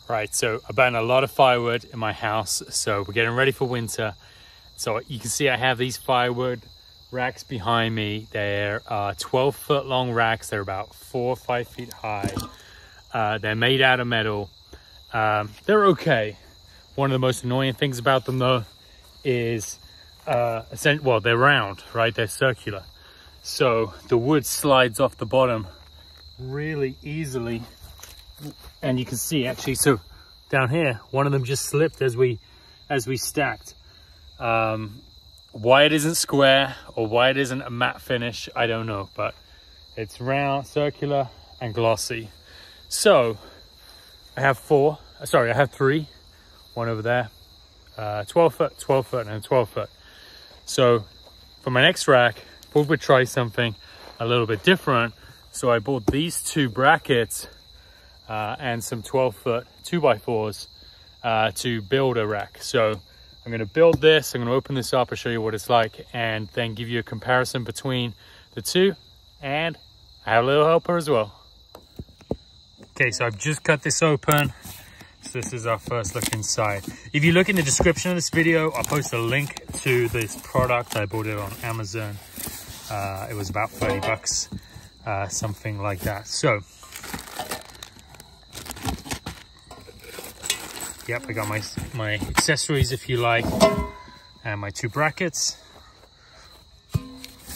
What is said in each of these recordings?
Right, so I burned a lot of firewood in my house, so we're getting ready for winter. So you can see I have these firewood racks behind me. They're 12-foot long racks. They're about 4 or 5 feet high. They're made out of metal. They're okay. One of the most annoying things about them though is, well, they're round, right? They're circular. So the wood slides off the bottom really easily. And you can see actually, so down here, one of them just slipped as we stacked. Why it isn't square or why it isn't a matte finish, I don't know, but it's round, circular, and glossy. So I have three, one over there, 12 foot, 12 foot, and 12 foot. So for my next rack, I thought we'd try something a little bit different. So I bought these two brackets and some 12-foot 2x4s to build a rack. So I'm going to build this, I'm going to open this up and show you what it's like, and then give you a comparison between the two, and I have a little helper as well. Okay, so I've just cut this open. So this is our first look inside. If you look in the description of this video, I'll post a link to this product. I bought it on Amazon. It was about 30 bucks, something like that. So yep, I got my accessories, if you like, and my two brackets.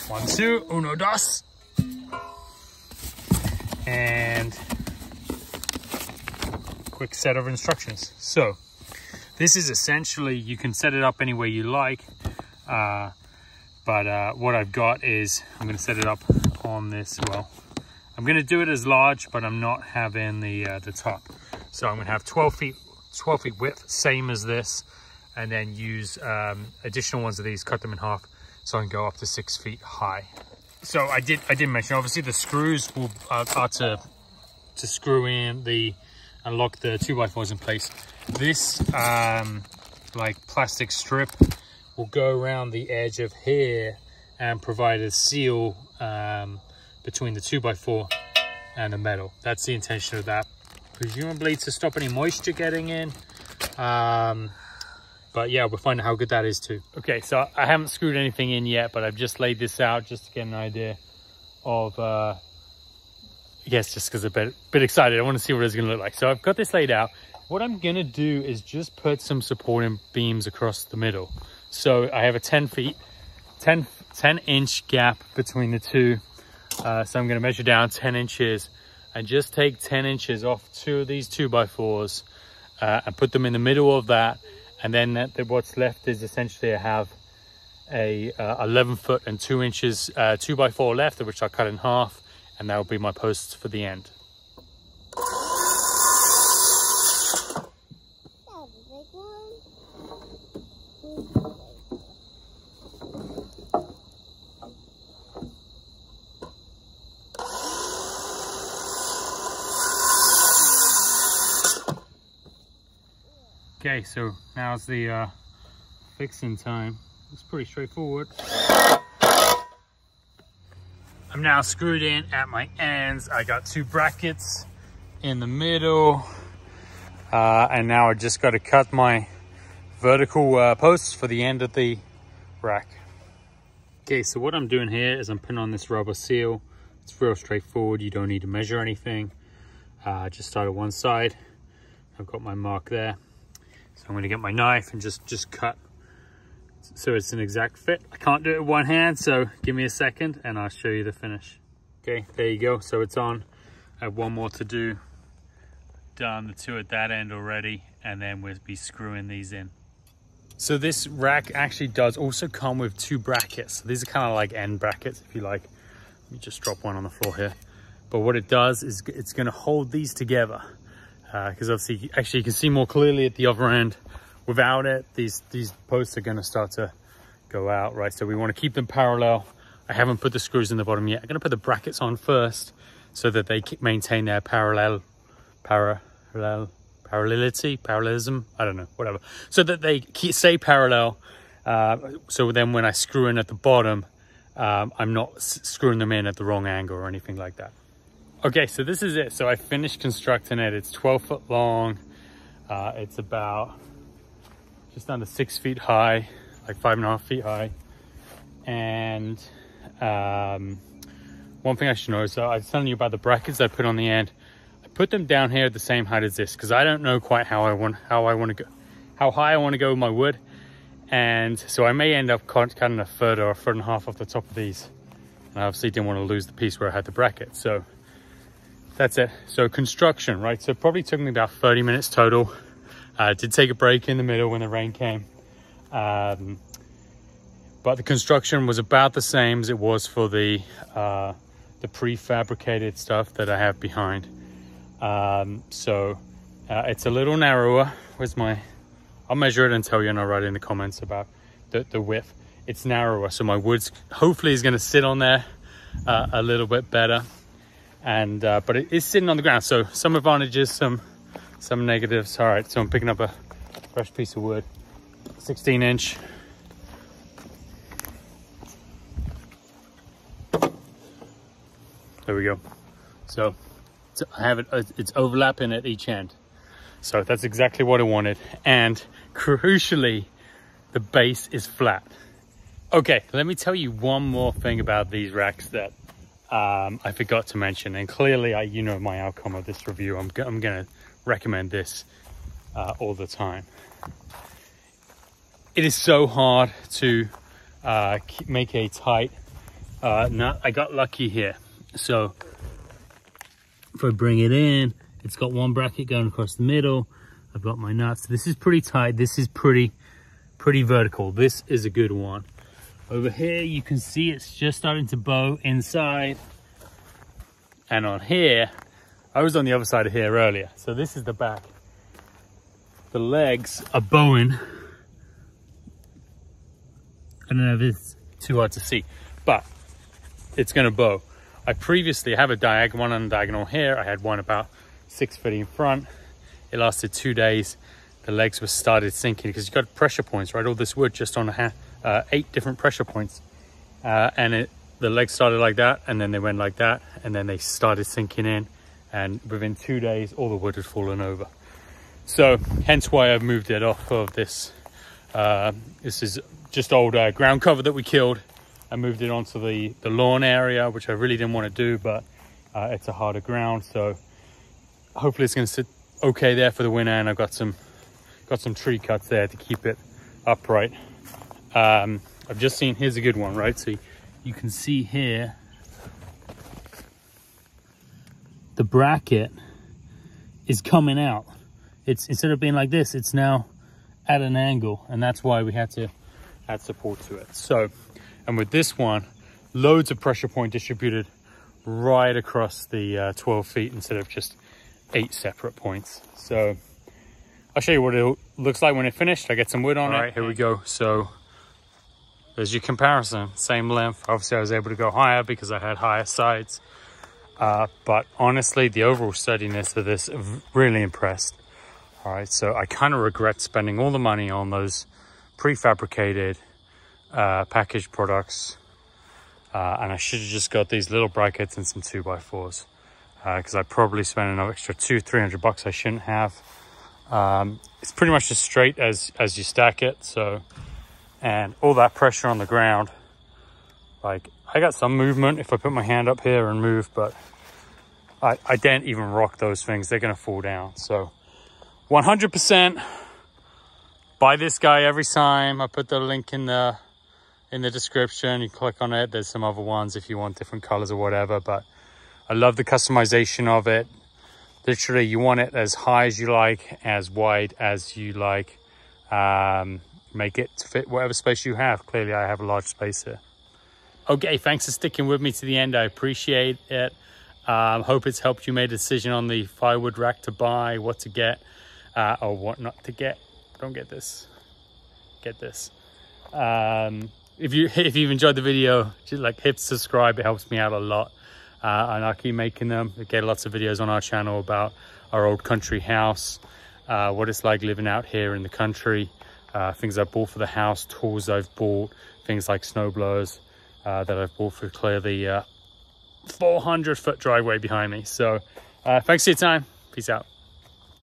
1, 2, 1, 2. And quick set of instructions. So this is essentially, you can set it up any way you like, but what I've got is, I'm going to set it up on this. Well, I'm going to do it as large, but I'm not having the top. So I'm going to have 12 feet width, same as this, and then use additional ones of these, cut them in half so I can go up to 6 feet high. So I did mention, obviously the screws are to screw in and lock the 2x4s in place. This like plastic strip will go around the edge of here and provide a seal between the 2x4 and the metal. That's the intention of that, presumably to stop any moisture getting in, but yeah, we'll find out how good that is too. Okay, so I haven't screwed anything in yet, but I've just laid this out just to get an idea of yes, just because I'm a bit excited. I want to see what it's going to look like. So I've got this laid out. What I'm going to do is just put some supporting beams across the middle. So I have a 10 inch gap between the two, so I'm going to measure down 10 inches and just take 10 inches off two of these 2x4s and put them in the middle of that. And then what's left is essentially I have a 11 foot and 2 inches 2x4 left, which I'll cut in half, and that will be my posts for the end. Okay, so now's the fixing time. It's pretty straightforward. I'm now screwed in at my ends. I got two brackets in the middle, and now I just got to cut my vertical posts for the end of the rack. Okay, so what I'm doing here is I'm putting on this rubber seal. It's real straightforward. You don't need to measure anything. Just start at one side. I've got my mark there. So I'm going to get my knife and just cut so it's an exact fit. I can't do it with one hand, so give me a second and I'll show you the finish. Okay, there you go. So it's on. I have one more to do. Done the two at that end already, and then we'll be screwing these in. So this rack actually does also come with two brackets. So these are kind of like end brackets, if you like. Let me just drop one on the floor here. But what it does is it's going to hold these together. Because obviously, actually you can see more clearly at the other end. Without it, these posts are going to start to go out, right? So we want to keep them parallel. I haven't put the screws in the bottom yet. I'm going to put the brackets on first so that they maintain their parallelism, I don't know, whatever. So that they stay parallel. So then when I screw in at the bottom, I'm not screwing them in at the wrong angle or anything like that. Okay, so this is it. So I finished constructing it. It's 12 foot long. It's about just under 6 feet high, like 5.5 feet high. And one thing I should know is I was telling you about the brackets I put on the end. I put them down here at the same height as this because I don't know quite how high I want to go with my wood. And so I may end up cutting a foot or a foot and a half off the top of these. And I obviously didn't want to lose the piece where I had the bracket. So that's it. So construction, right? So it probably took me about 30 minutes total. I did take a break in the middle when the rain came. But the construction was about the same as it was for the prefabricated stuff that I have behind. It's a little narrower. I'll measure it and tell you, and I'll write in the comments about the width. It's narrower, so my wood's hopefully is going to sit on there a little bit better. And but it is sitting on the ground, so some advantages, some negatives. All right, so I'm picking up a fresh piece of wood, 16-inch. There we go. So I have it, it's overlapping at each end. So that's exactly what I wanted. And crucially, the base is flat. Okay, let me tell you one more thing about these racks that I forgot to mention. And clearly, you know my outcome of this review. I'm gonna recommend this all the time. It is so hard to make a tight nut. I got lucky here. So if I bring it in, it's got one bracket going across the middle. I've got my nuts. This is pretty tight. This is pretty vertical. This is a good one. Over here, you can see it's just starting to bow inside. And on here, I was on the other side of here earlier. So this is the back. The legs are bowing. I don't know if it's too hard to see, but it's gonna bow. I previously have one on diagonal here. I had one about 6 feet in front. It lasted 2 days. The legs were started sinking because you've got pressure points, right? All this wood just on 8 different pressure points. The legs started like that, and then they went like that, and then they started sinking in. And within 2 days, all the wood had fallen over. So hence why I've moved it off of this. This is just old ground cover that we killed. I moved it onto the lawn area, which I really didn't want to do, but it's a harder ground, so hopefully it's going to sit okay there for the winter. And I've got some tree cuts there to keep it upright. I've just seen, here's a good one, right? So you can see here, the bracket is coming out. It's instead of being like this, it's now at an angle, and that's why we had to add support to it. So. And with this one, loads of pressure point distributed right across the 12 feet instead of just 8 separate points. So I'll show you what it looks like when it's finished. I get some wood on it. All right, here we go. So there's your comparison, same length. Obviously I was able to go higher because I had higher sides. But honestly, the overall sturdiness of this, really impressed. All right, so I kind of regret spending all the money on those prefabricated packaged products, and I should have just got these little brackets and some 2x4s because I probably spent an extra $200-300 I shouldn't have. It's pretty much as straight as you stack it. So, and all that pressure on the ground, like I got some movement if I put my hand up here and move, but I didn't even rock those things. They're gonna fall down. So 100% buy this guy every time. I put the link in the description. You click on it. There's some other ones if you want different colors or whatever, but I love the customization of it. Literally, you want it as high as you like, as wide as you like. Make it to fit whatever space you have. Clearly, I have a large space here. Okay, thanks for sticking with me to the end. I appreciate it. Hope it's helped you make a decision on the firewood rack to buy, what to get, or what not to get. Don't get this. Get this. If you've enjoyed the video, just like hit subscribe. It helps me out a lot, and I'll keep making them. We get lots of videos on our channel about our old country house, what it's like living out here in the country, things I bought for the house, tools I've bought, things like snow blowers that I've bought for clear the 400-foot driveway behind me. So thanks for your time. Peace out.